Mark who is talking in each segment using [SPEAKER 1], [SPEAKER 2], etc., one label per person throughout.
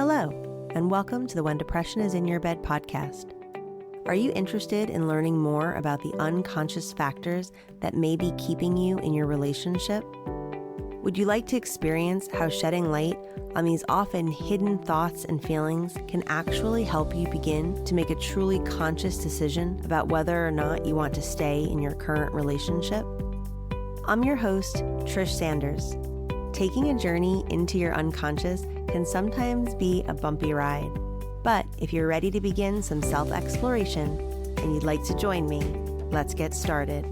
[SPEAKER 1] Hello, and welcome to the When Depression is in Your Bed podcast. Are you interested in learning more about the unconscious factors that may be keeping you in your relationship? Would you like to experience how shedding light on these often hidden thoughts and feelings can actually help you begin to make a truly conscious decision about whether or not you want to stay in your current relationship? I'm your host, Trish Sanders. Taking a journey into your unconscious can sometimes be a bumpy ride. But if you're ready to begin some self-exploration and you'd like to join me, let's get started.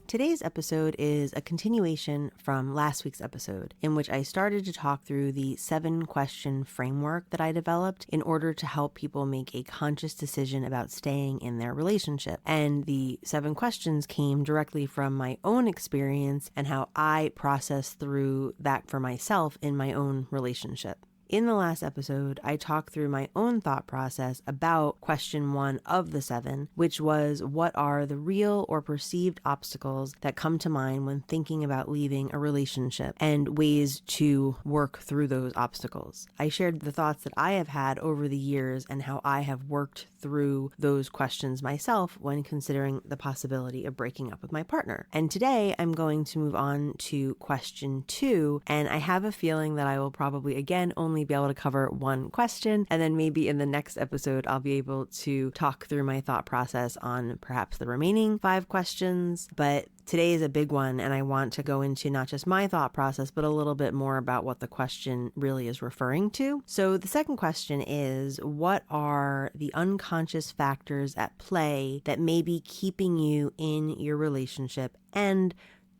[SPEAKER 1] Today's episode is a continuation from last week's episode, in which I started to talk through the 7-question framework that I developed in order to help people make a conscious decision about staying in their relationship. And the 7 questions came directly from my own experience and how I process through that for myself in my own relationship. In the last episode, I talked through my own thought process about question 1 of the 7, which was, what are the real or perceived obstacles that come to mind when thinking about leaving a relationship and ways to work through those obstacles. I shared the thoughts that I have had over the years and how I have worked through those questions myself when considering the possibility of breaking up with my partner. And today I'm going to move on to question 2, and I have a feeling that I will probably again only be able to cover one question, and then maybe in the next episode I'll be able to talk through my thought process on perhaps the remaining 5 questions. But today is a big one, and I want to go into not just my thought process, but a little bit more about what the question really is referring to. So the second question is, what are the unconscious factors at play that may be keeping you in your relationship? And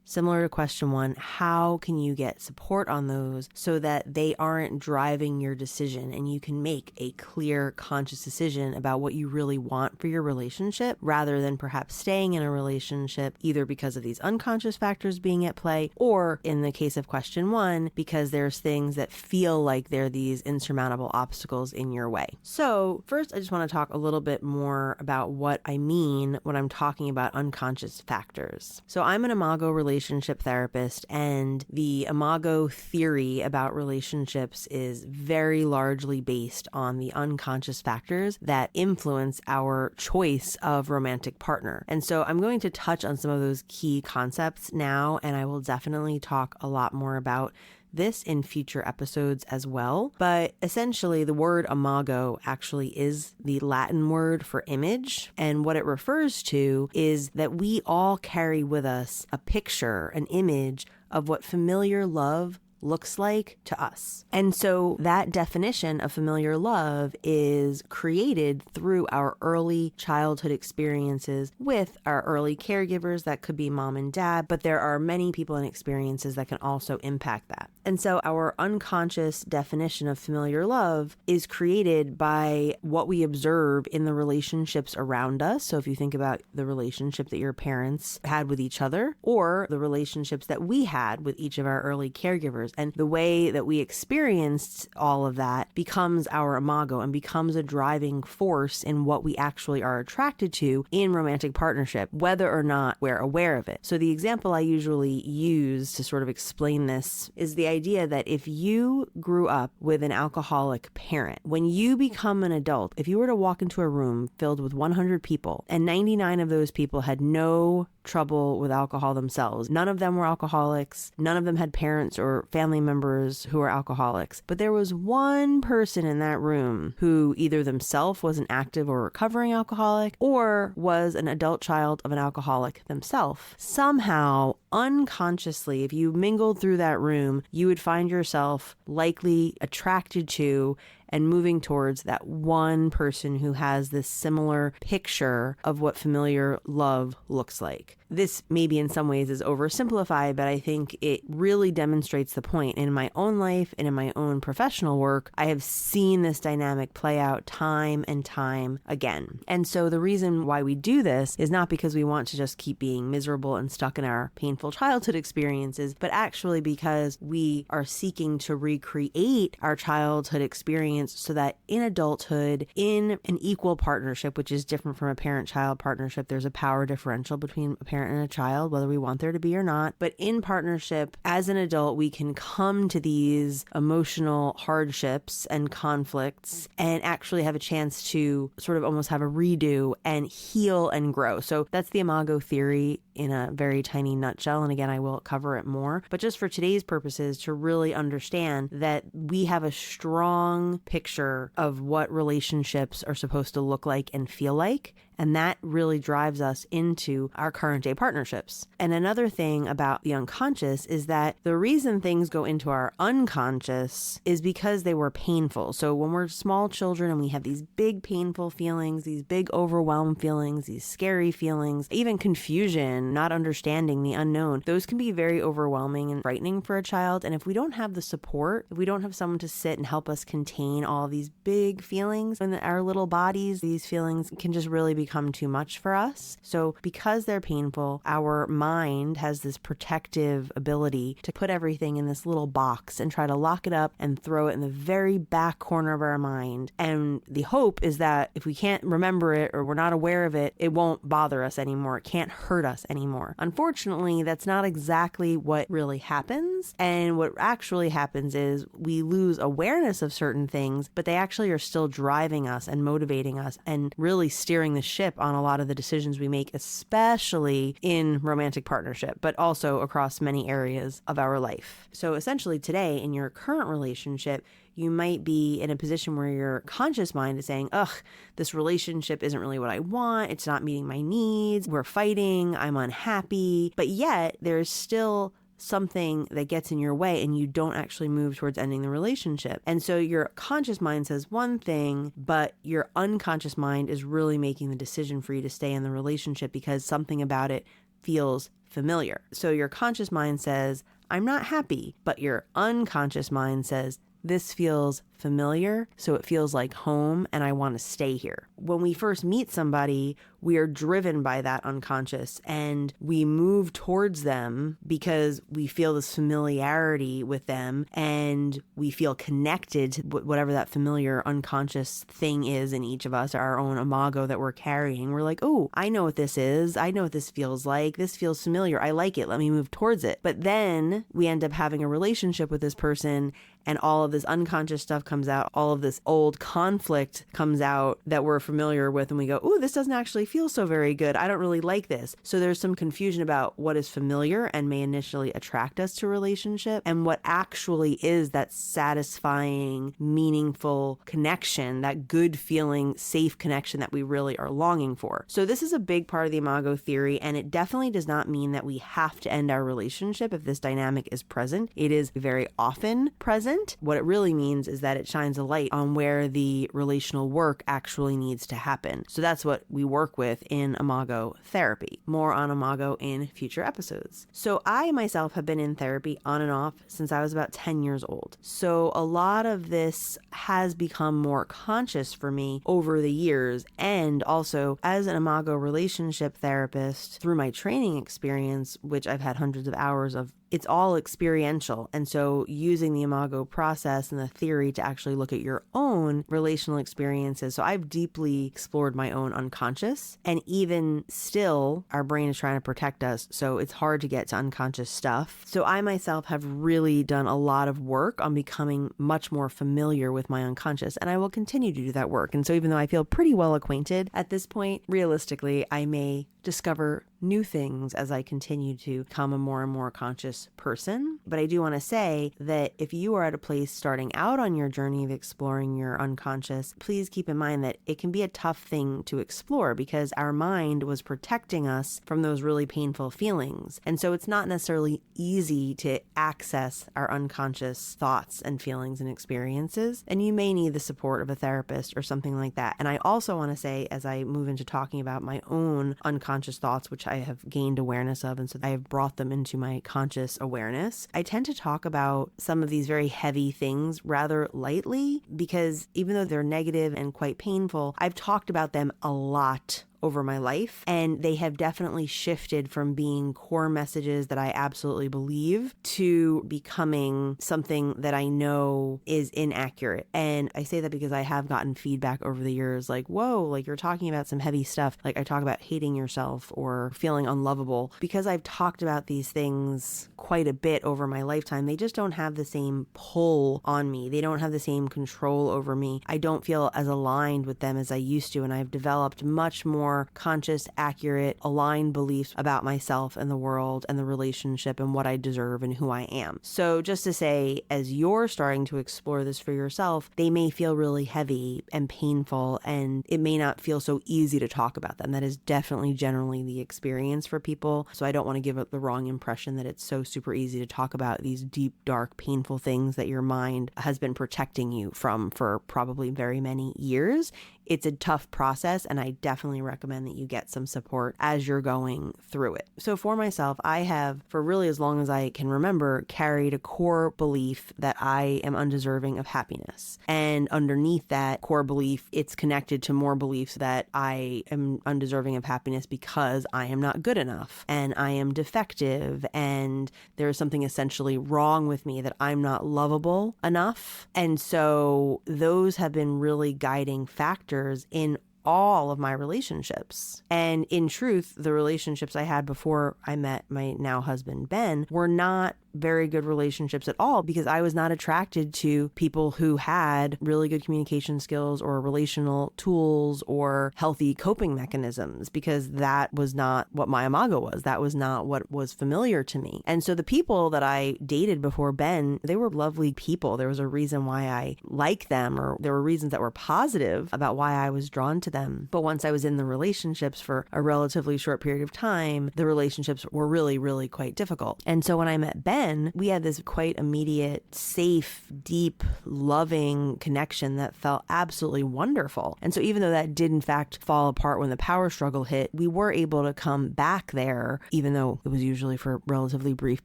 [SPEAKER 1] similar to question 1, how can you get support on those so that they aren't driving your decision and you can make a clear, conscious decision about what you really want for your relationship, rather than perhaps staying in a relationship either because of these unconscious factors being at play, or in the case of question 1, because there's things that feel like they're these insurmountable obstacles in your way. So first, I just want to talk a little bit more about what I mean when I'm talking about unconscious factors. So I'm an Imago Relationship Therapist, and the Imago theory about relationships is very largely based on the unconscious factors that influence our choice of romantic partner. And so I'm going to touch on some of those key concepts now, and I will definitely talk a lot more about this in future episodes as well. But essentially, the word imago actually is the Latin word for image. And what it refers to is that we all carry with us a picture, an image of what familiar love looks like to us. And so that definition of familiar love is created through our early childhood experiences with our early caregivers. That could be mom and dad, but there are many people and experiences that can also impact that. And so our unconscious definition of familiar love is created by what we observe in the relationships around us. So if you think about the relationship that your parents had with each other, or the relationships that we had with each of our early caregivers, and the way that we experienced all of that becomes our imago and becomes a driving force in what we actually are attracted to in romantic partnership, whether or not we're aware of it. So the example I usually use to sort of explain this is the idea that if you grew up with an alcoholic parent, when you become an adult, if you were to walk into a room filled with 100 people and 99 of those people had no trouble with alcohol themselves, none of them were alcoholics, none of them had parents or family members who were alcoholics, but there was one person in that room who either themselves was an active or recovering alcoholic, or was an adult child of an alcoholic themselves. Somehow, unconsciously, if you mingled through that room, you would find yourself likely attracted to and moving towards that one person who has this similar picture of what familiar love looks like. This maybe in some ways is oversimplified, but I think it really demonstrates the point. In my own life and in my own professional work, I have seen this dynamic play out time and time again. And so the reason why we do this is not because we want to just keep being miserable and stuck in our painful childhood experiences, but actually because we are seeking to recreate our childhood experiences experience so that in adulthood, in an equal partnership, which is different from a parent-child partnership, there's a power differential between a parent and a child, whether we want there to be or not. But in partnership, as an adult, we can come to these emotional hardships and conflicts and actually have a chance to sort of almost have a redo and heal and grow. So that's the Imago theory in a very tiny nutshell. And again, I will cover it more. But just for today's purposes, to really understand that we have a strong picture of what relationships are supposed to look like and feel like. And that really drives us into our current day partnerships. And another thing about the unconscious is that the reason things go into our unconscious is because they were painful. So when we're small children and we have these big painful feelings, these big overwhelmed feelings, these scary feelings, even confusion, not understanding the unknown, those can be very overwhelming and frightening for a child. And if we don't have the support, if we don't have someone to sit and help us contain all these big feelings in our little bodies, these feelings can just really become too much for us. So because they're painful, our mind has this protective ability to put everything in this little box and try to lock it up and throw it in the very back corner of our mind. And the hope is that if we can't remember it or we're not aware of it, it won't bother us anymore. It can't hurt us anymore. Unfortunately, that's not exactly what really happens. And what actually happens is we lose awareness of certain things, but they actually are still driving us and motivating us and really steering the ship on a lot of the decisions we make, especially in romantic partnership, but also across many areas of our life. So essentially today in your current relationship, you might be in a position where your conscious mind is saying, ugh, this relationship isn't really what I want. It's not meeting my needs. We're fighting. I'm unhappy. But yet there's still something that gets in your way and you don't actually move towards ending the relationship. And so your conscious mind says one thing, but your unconscious mind is really making the decision for you to stay in the relationship because something about it feels familiar. So your conscious mind says, I'm not happy, but your unconscious mind says, this feels familiar, so it feels like home and I want to stay here. When we first meet somebody, we are driven by that unconscious and we move towards them because we feel this familiarity with them and we feel connected to whatever that familiar unconscious thing is in each of us, our own imago that we're carrying. We're like, oh, I know what this is. I know what this feels like. This feels familiar. I like it. Let me move towards it. But then we end up having a relationship with this person and all of this unconscious stuff comes out, all of this old conflict comes out that we're familiar with, and we go, ooh, this doesn't actually feel so very good. I don't really like this. So there's some confusion about what is familiar and may initially attract us to a relationship and what actually is that satisfying, meaningful connection, that good feeling, safe connection that we really are longing for. So this is a big part of the Imago theory, and it definitely does not mean that we have to end our relationship if this dynamic is present. It is very often present. What it really means is that it shines a light on where the relational work actually needs to happen. So that's what we work with in Imago therapy. More on Imago in future episodes. So I myself have been in therapy on and off since I was about 10 years old. So a lot of this has become more conscious for me over the years. And also as an Imago relationship therapist through my training experience, which I've had hundreds of hours of, it's all experiential. And so using the Imago process and the theory to actually look at your own relational experiences. So I've deeply explored my own unconscious, and even still, our brain is trying to protect us. So it's hard to get to unconscious stuff. So I myself have really done a lot of work on becoming much more familiar with my unconscious, and I will continue to do that work. And so even though I feel pretty well acquainted at this point, realistically, I may discover new things as I continue to become a more and more conscious person. But I do want to say that if you are at a place starting out on your journey of exploring your unconscious, please keep in mind that it can be a tough thing to explore because our mind was protecting us from those really painful feelings. And so it's not necessarily easy to access our unconscious thoughts and feelings and experiences. And you may need the support of a therapist or something like that. And I also want to say, as I move into talking about my own unconscious thoughts, which I have gained awareness of, and so I have brought them into my conscious awareness, I tend to talk about some of these very heavy things rather lightly because even though they're negative and quite painful, I've talked about them a lot over my life. And they have definitely shifted from being core messages that I absolutely believe to becoming something that I know is inaccurate. And I say that because I have gotten feedback over the years like, whoa, like you're talking about some heavy stuff. Like I talk about hating yourself or feeling unlovable. Because I've talked about these things quite a bit over my lifetime, they just don't have the same pull on me. They don't have the same control over me. I don't feel as aligned with them as I used to. And I've developed much more conscious, accurate, aligned beliefs about myself and the world and the relationship and what I deserve and who I am. So just to say, as you're starting to explore this for yourself, they may feel really heavy and painful, and it may not feel so easy to talk about them. That is definitely generally the experience for people. So I don't want to give it the wrong impression that it's so super easy to talk about these deep, dark, painful things that your mind has been protecting you from for probably very many years. It's a tough process, and I definitely recommend that you get some support as you're going through it. So for myself, I have, for really as long as I can remember, carried a core belief that I am undeserving of happiness. And underneath that core belief, it's connected to more beliefs that I am undeserving of happiness because I am not good enough and I am defective and there is something essentially wrong with me, that I'm not lovable enough. And so those have been really guiding factors in all of my relationships. And in truth, the relationships I had before I met my now husband, Ben, were not very good relationships at all, because I was not attracted to people who had really good communication skills or relational tools or healthy coping mechanisms, because that was not what my Imago was. That was not what was familiar to me. And so the people that I dated before Ben, they were lovely people. There was a reason why I liked them, or there were reasons that were positive about why I was drawn to them. But once I was in the relationships for a relatively short period of time, the relationships were really, really quite difficult. And so when I met Ben, we had this quite immediate, safe, deep, loving connection that felt absolutely wonderful. And so even though that did in fact fall apart when the power struggle hit, we were able to come back there, even though it was usually for relatively brief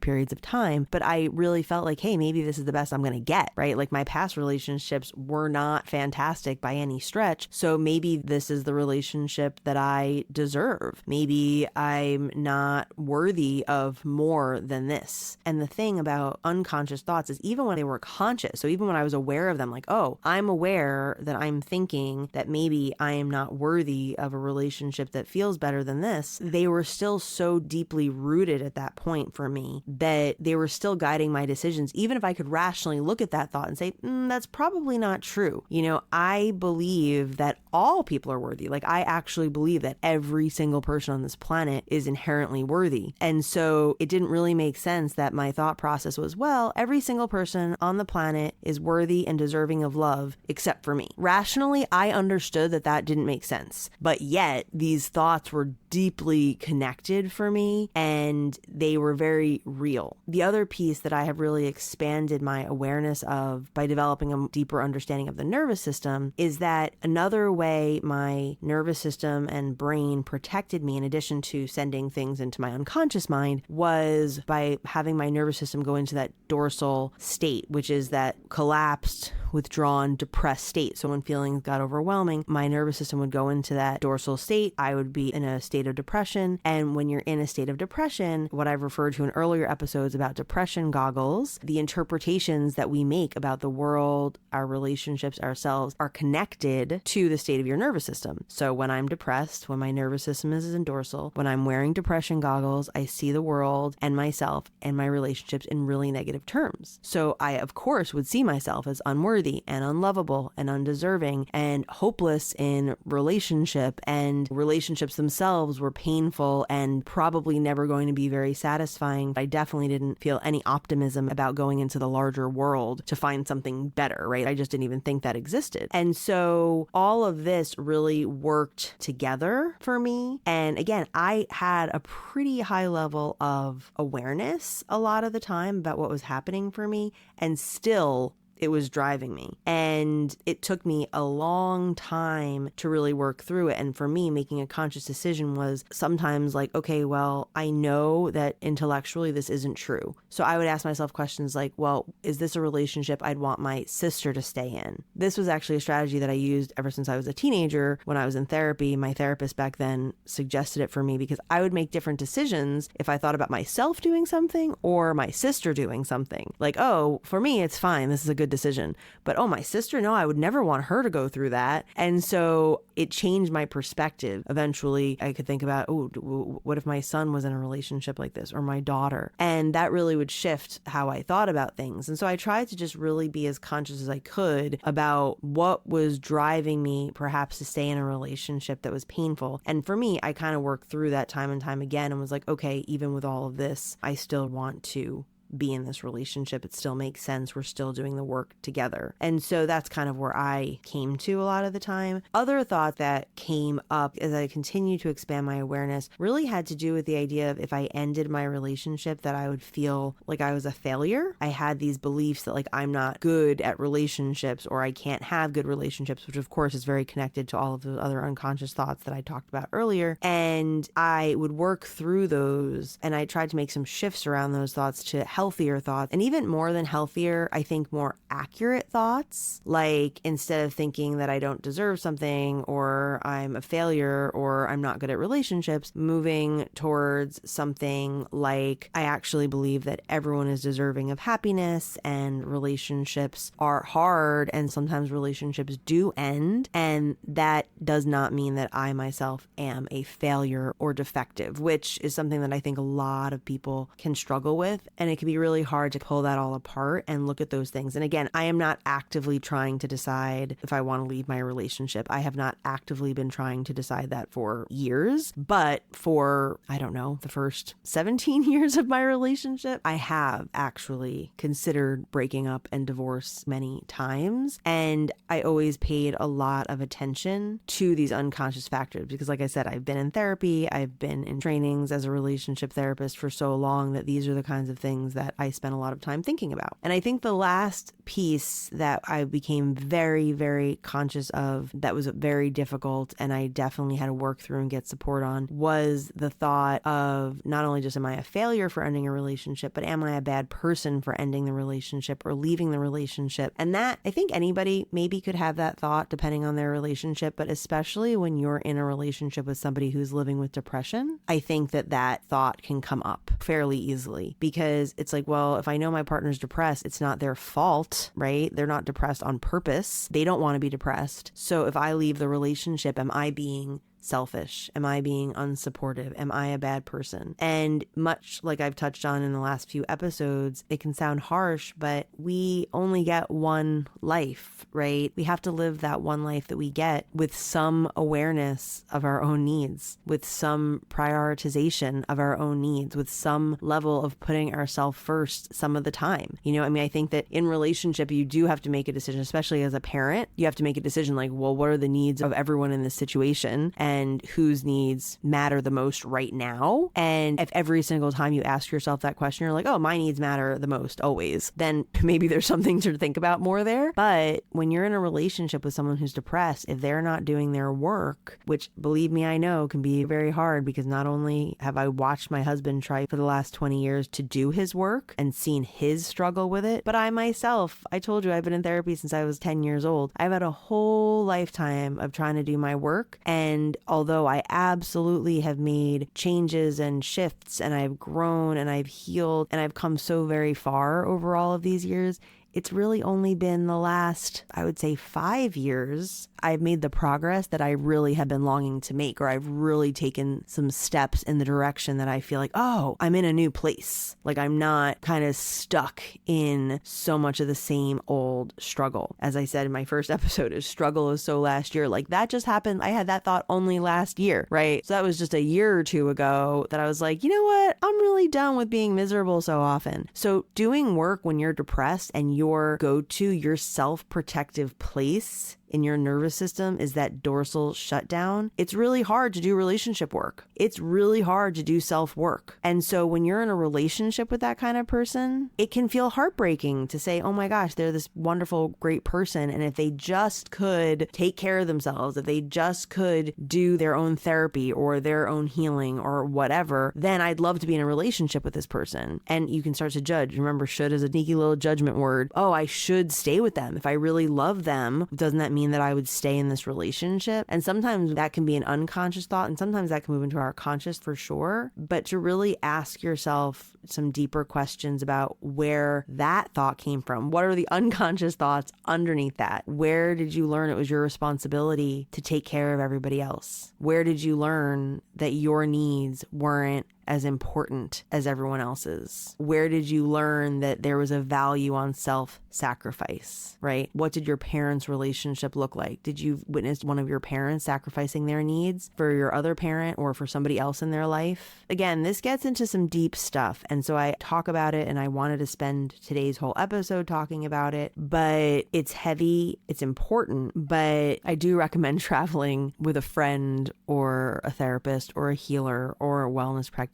[SPEAKER 1] periods of time. But I really felt like, hey, maybe this is the best I'm going to get, right? Like my past relationships were not fantastic by any stretch. So maybe this is the relationship that I deserve. Maybe I'm not worthy of more than this. And the thing about unconscious thoughts is, even when they were conscious, so even when I was aware of them, like, oh, I'm aware that I'm thinking that maybe I am not worthy of a relationship that feels better than this, they were still so deeply rooted at that point for me that they were still guiding my decisions, even if I could rationally look at that thought and say, that's probably not true. You know, I believe that all people are worthy. Like, I actually believe that every single person on this planet is inherently worthy. And so it didn't really make sense that my thought process was, well, every single person on the planet is worthy and deserving of love except for me. Rationally, I understood that that didn't make sense, but yet these thoughts were deeply connected for me and they were very real. The other piece that I have really expanded my awareness of by developing a deeper understanding of the nervous system is that another way my nervous system and brain protected me, in addition to sending things into my unconscious mind, was by having my nervous system go into that dorsal state, which is that collapsed, withdrawn, depressed state. So when feelings got overwhelming, my nervous system would go into that dorsal state. I would be in a state of depression. And when you're in a state of depression, what I've referred to in earlier episodes about depression goggles, the interpretations that we make about the world, our relationships, ourselves, are connected to the state of your nervous system. So when I'm depressed, when my nervous system is in dorsal, when I'm wearing depression goggles, I see the world and myself and my relationships in really negative terms. So I, of course, would see myself as unworthy and unlovable and undeserving and hopeless in relationship, and relationships themselves were painful and probably never going to be very satisfying. I definitely didn't feel any optimism about going into the larger world to find something better, right? I just didn't even think that existed. And so all of this really worked together for me. And again, I had a pretty high level of awareness a lot of the time about what was happening for me, and still it was driving me. And it took me a long time to really work through it. And for me, making a conscious decision was sometimes like, okay, well, I know that intellectually this isn't true. So I would ask myself questions like, well, is this a relationship I'd want my sister to stay in? This was actually a strategy that I used ever since I was a teenager. When I was in therapy, my therapist back then suggested it for me because I would make different decisions if I thought about myself doing something or my sister doing something. Like, oh, for me, it's fine. This is a good decision. But oh, my sister, no, I would never want her to go through that. And so it changed my perspective. Eventually, I could think about, oh, what if my son was in a relationship like this, or my daughter? And that really would shift how I thought about things. And so I tried to just really be as conscious as I could about what was driving me perhaps to stay in a relationship that was painful. And for me, I kind of worked through that time and time again and was like, okay, even with all of this, I still want to be in this relationship. It still makes sense. We're still doing the work together. And so that's kind of where I came to a lot of the time. Other thought that came up as I continue to expand my awareness really had to do with the idea of if I ended my relationship that I would feel like I was a failure. I had these beliefs that like I'm not good at relationships or I can't have good relationships, which of course is very connected to all of the other unconscious thoughts that I talked about earlier. And I would work through those and I tried to make some shifts around those thoughts to healthier thoughts, and even more than healthier, I think more accurate thoughts. Like instead of thinking that I don't deserve something or I'm a failure or I'm not good at relationships, moving towards something like I actually believe that everyone is deserving of happiness and relationships are hard and sometimes relationships do end, and that does not mean that I myself am a failure or defective, which is something that I think a lot of people can struggle with, and it can be really hard to pull that all apart and look at those things. And again, I am not actively trying to decide if I want to leave my relationship. I have not actively been trying to decide that for years, but for, I don't know, the first 17 years of my relationship, I have actually considered breaking up and divorce many times. And I always paid a lot of attention to these unconscious factors because like I said, I've been in therapy, I've been in trainings as a relationship therapist for so long that these are the kinds of things that I spent a lot of time thinking about. And I think the last piece that I became very, very conscious of that was very difficult and I definitely had to work through and get support on was the thought of not only just am I a failure for ending a relationship, but am I a bad person for ending the relationship or leaving the relationship? And that, I think anybody maybe could have that thought depending on their relationship, but especially when you're in a relationship with somebody who's living with depression, I think that that thought can come up fairly easily because it's like, well, if I know my partner's depressed, it's not their fault, right? They're not depressed on purpose. They don't want to be depressed. So if I leave the relationship, am I being selfish? Am I being unsupportive? Am I a bad person? And much like I've touched on in the last few episodes, it can sound harsh, but we only get one life, right? We have to live that one life that we get with some awareness of our own needs, with some prioritization of our own needs, with some level of putting ourselves first some of the time. You know, I mean, I think that in relationship, you do have to make a decision, especially as a parent, you have to make a decision like, well, what are the needs of everyone in this situation? And whose needs matter the most right now. And if every single time you ask yourself that question, you're like, oh, my needs matter the most always, then maybe there's something to think about more there. But when you're in a relationship with someone who's depressed, if they're not doing their work, which believe me, I know can be very hard because not only have I watched my husband try for the last 20 years to do his work and seen his struggle with it, but I myself, I told you I've been in therapy since I was 10 years old. I've had a whole lifetime of trying to do my work, and although I absolutely have made changes and shifts and I've grown and I've healed and I've come so very far over all of these years, it's really only been the last, I would say 5 years, I've made the progress that I really have been longing to make, or I've really taken some steps in the direction that I feel like, oh, I'm in a new place. Like I'm not kind of stuck in so much of the same old struggle. As I said in my first episode, is struggle is so last year. Like that just happened. I had that thought only last year, right? So that was just a year or two ago that I was like, you know what? I'm really done with being miserable so often. So doing work when you're depressed and your go-to, your self-protective place in your nervous system is that dorsal shutdown, it's really hard to do relationship work. It's really hard to do self-work. And so when you're in a relationship with that kind of person, it can feel heartbreaking to say, oh my gosh, they're this wonderful, great person. And if they just could take care of themselves, if they just could do their own therapy or their own healing or whatever, then I'd love to be in a relationship with this person. And you can start to judge. Remember, should is a sneaky little judgment word. Oh, I should stay with them. If I really love them, doesn't that mean that I would stay in this relationship? And sometimes that can be an unconscious thought, and sometimes that can move into our conscious for sure. But to really ask yourself some deeper questions about where that thought came from. What are the unconscious thoughts underneath that? Where did you learn it was your responsibility to take care of everybody else? Where did you learn that your needs weren't as important as everyone else's? Where did you learn that there was a value on self-sacrifice, right? What did your parents' relationship look like? Did you witness one of your parents sacrificing their needs for your other parent or for somebody else in their life? Again, this gets into some deep stuff. And so I talk about it, and I wanted to spend today's whole episode talking about it, but it's heavy, it's important, but I do recommend traveling with a friend or a therapist or a healer or a wellness practitioner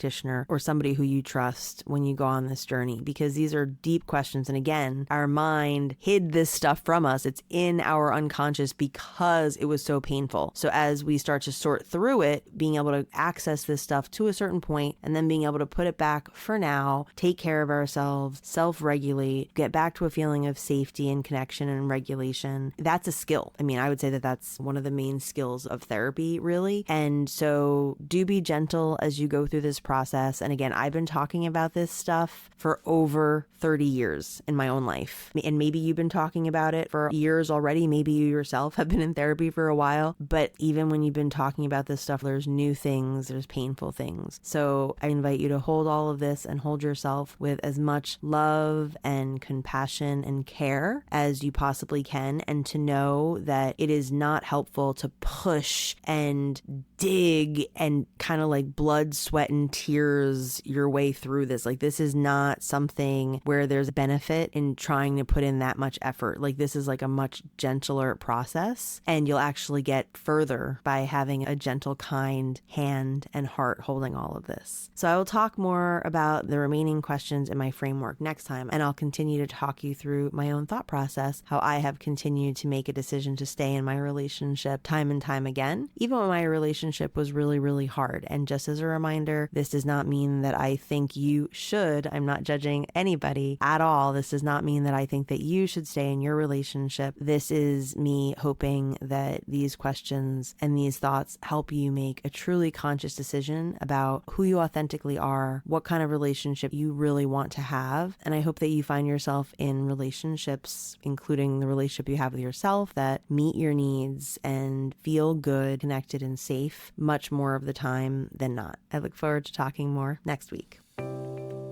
[SPEAKER 1] or somebody who you trust when you go on this journey, because these are deep questions. And again, our mind hid this stuff from us. It's in our unconscious because it was so painful. So as we start to sort through it, being able to access this stuff to a certain point and then being able to put it back for now, take care of ourselves, self-regulate, get back to a feeling of safety and connection and regulation, that's a skill. I mean, I would say that that's one of the main skills of therapy, really. And so do be gentle as you go through this process. And again, I've been talking about this stuff for over 30 years in my own life. And maybe you've been talking about it for years already. Maybe you yourself have been in therapy for a while. But even when you've been talking about this stuff, there's new things, there's painful things. So I invite you to hold all of this and hold yourself with as much love and compassion and care as you possibly can. And to know that it is not helpful to push and dig and kind of like blood, sweat, and tears your way through this. Like, this is not something where there's benefit in trying to put in that much effort. Like, this is like a much gentler process, and you'll actually get further by having a gentle, kind hand and heart holding all of this. So I will talk more about the remaining questions in my framework next time, and I'll continue to talk you through my own thought process, how I have continued to make a decision to stay in my relationship time and time again, even when my relationship was really, really hard. And just as a reminder, this does not mean that I think you should. I'm not judging anybody at all. This does not mean that I think that you should stay in your relationship. This is me hoping that these questions and these thoughts help you make a truly conscious decision about who you authentically are, what kind of relationship you really want to have. And I hope that you find yourself in relationships, including the relationship you have with yourself, that meet your needs and feel good, connected, and safe much more of the time than not. I look forward to talking more next week.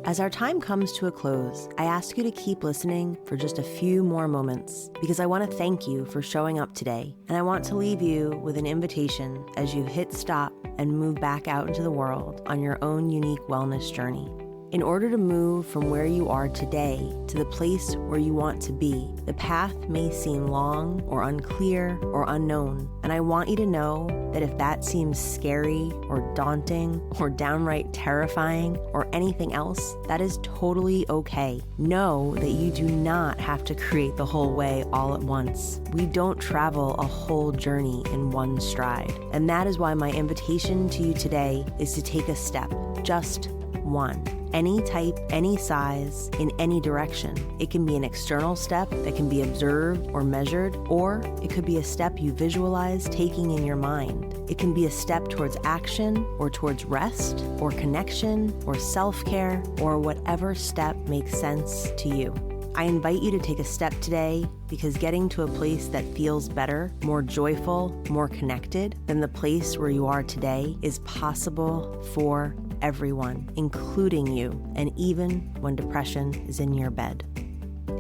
[SPEAKER 1] As our time comes to a close, I ask you to keep listening for just a few more moments, because I want to thank you for showing up today, and I want to leave you with an invitation as you hit stop and move back out into the world on your own unique wellness journey. In order to move from where you are today to the place where you want to be, the path may seem long or unclear or unknown. And I want you to know that if that seems scary or daunting or downright terrifying or anything else, that is totally okay. Know that you do not have to create the whole way all at once. We don't travel a whole journey in one stride. And that is why my invitation to you today is to take a step, just one. Any type, any size, in any direction. It can be an external step that can be observed or measured, or it could be a step you visualize taking in your mind. It can be a step towards action or towards rest or connection or self-care or whatever step makes sense to you. I invite you to take a step today, because getting to a place that feels better, more joyful, more connected than the place where you are today is possible for everyone, including you, and even when depression is in your bed.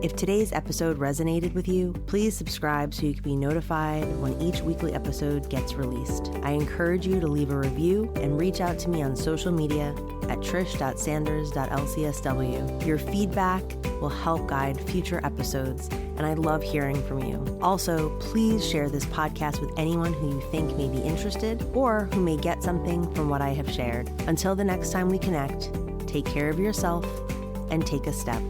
[SPEAKER 1] If today's episode resonated with you, please subscribe so you can be notified when each weekly episode gets released. I encourage you to leave a review and reach out to me on social media at trish.sanders.lcsw. Your feedback will help guide future episodes, and I love hearing from you. Also, please share this podcast with anyone who you think may be interested or who may get something from what I have shared. Until the next time we connect, take care of yourself and take a step.